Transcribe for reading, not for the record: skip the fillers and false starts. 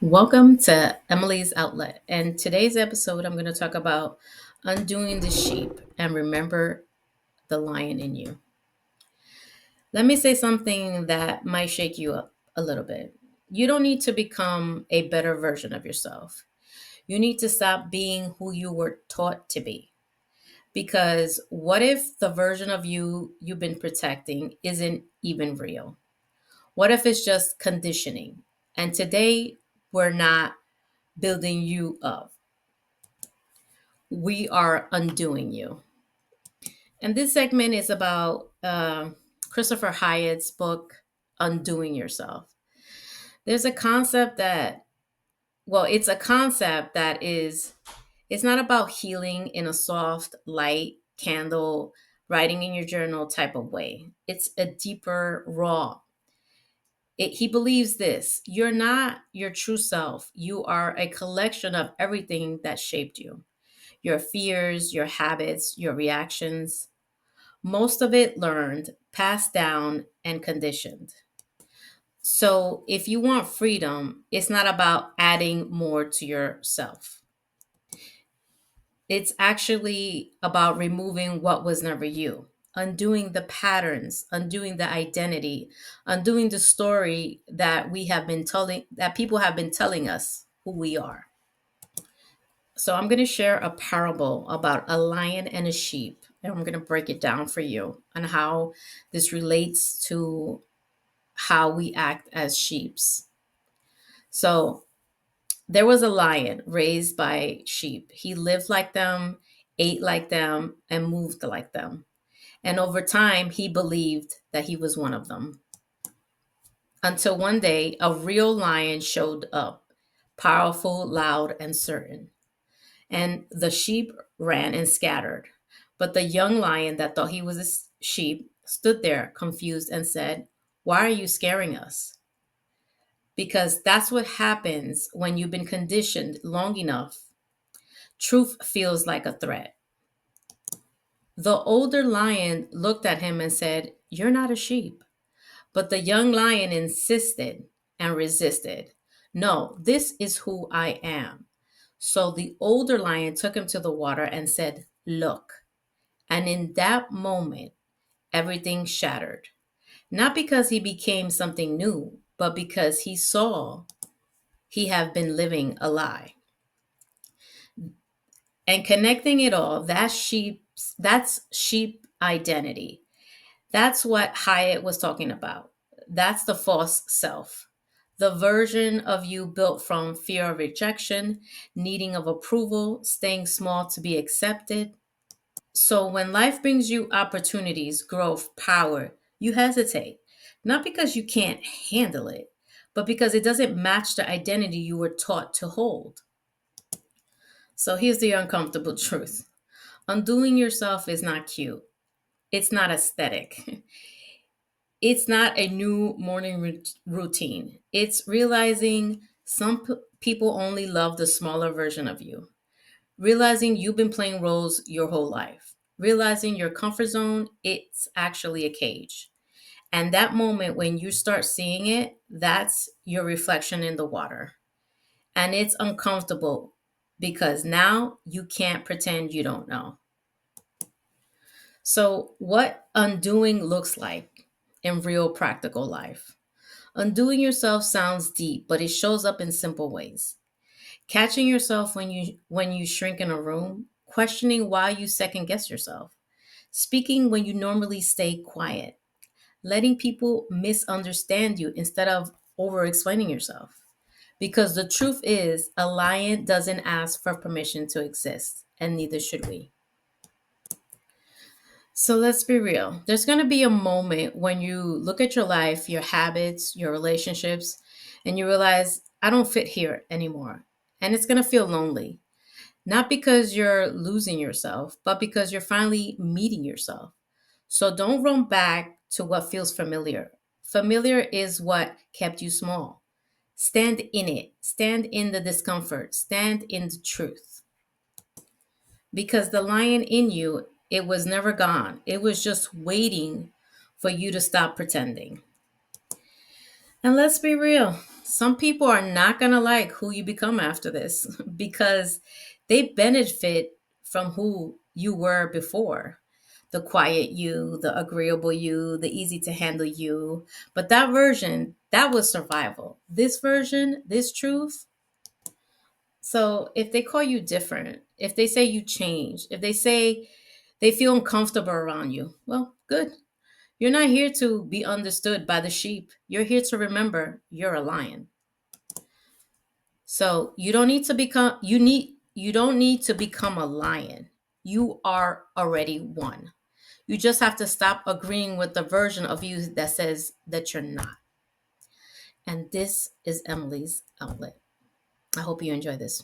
Welcome to Emily's Outlet. And today's episode, I'm going to talk about undoing the sheep and remember the lion in you. Let me say something that might shake you up a little bit. You don't need to become a better version of yourself. You need to stop being who you were taught to be. Because what if the version of you you've been protecting isn't even real? What if it's just conditioning? And today, we're not building you up. We are undoing you. And this segment is about Christopher Hyatt's book, Undoing Yourself. There's a concept that, well, it's a concept that it's not about healing in a soft, light, candle, writing in your journal type of way. It's a deeper, raw. He believes this: you're not your true self. You are a collection of everything that shaped you, your fears, your habits, your reactions. Most of it learned, passed down, and conditioned. So, if you want freedom, it's not about adding more to yourself. It's actually about removing what was never you, undoing the patterns, undoing the identity, undoing the story that people have been telling us who we are. So I'm going to share a parable about a lion and a sheep, and I'm going to break it down for you on how this relates to how we act as sheeps. So there was a lion raised by sheep. He lived like them, ate like them, and moved like them. And over time, he believed that he was one of them. Until one day, a real lion showed up, powerful, loud, and certain. And the sheep ran and scattered. But the young lion that thought he was a sheep stood there confused and said, "Why are you scaring us?" Because that's what happens when you've been conditioned long enough. Truth feels like a threat. The older lion looked at him and said, "You're not a sheep." But the young lion insisted and resisted. "No, this is who I am." So the older lion took him to the water and said, "Look." And in that moment, everything shattered. Not because he became something new, but because he saw he had been living a lie. And connecting it all, that's sheep identity. That's what Hyatt was talking about. That's the false self. The version of you built from fear of rejection, needing of approval, staying small to be accepted. So when life brings you opportunities, growth, power, you hesitate. Not because you can't handle it, but because it doesn't match the identity you were taught to hold. So here's the uncomfortable truth: undoing yourself is not cute, it's not aesthetic. It's not a new morning routine. It's realizing people only love the smaller version of you. Realizing you've been playing roles your whole life. Realizing your comfort zone, it's actually a cage. And that moment when you start seeing it, that's your reflection in the water. And it's uncomfortable because now you can't pretend you don't know. So, what undoing looks like in real practical life. Undoing yourself sounds deep, but it shows up in simple ways. Catching yourself when you shrink in a room, questioning why you second guess yourself, speaking when you normally stay quiet, letting people misunderstand you instead of over explaining yourself. Because the truth is, a lion doesn't ask for permission to exist, and neither should we. So let's be real. There's going to be a moment when you look at your life, your habits, your relationships, and you realize, I don't fit here anymore. And it's going to feel lonely. Not because you're losing yourself, but because you're finally meeting yourself. So don't run back to what feels familiar. Familiar is what kept you small. Stand in it, stand in the discomfort, stand in the truth. Because the lion in you, it was never gone. It was just waiting for you to stop pretending. And let's be real. Some people are not going to like who you become after this because they benefit from who you were before. The quiet you, the agreeable you, the easy to handle you. But that version, that was survival. This version, this truth. So if they call you different, if they say you change, if they say they feel uncomfortable around you, well, good. You're not here to be understood by the sheep. You're here to remember you're a lion. So you don't need to become a lion. You are already one. You just have to stop agreeing with the version of you that says that you're not. And this is Emily's outlet. I hope you enjoy this.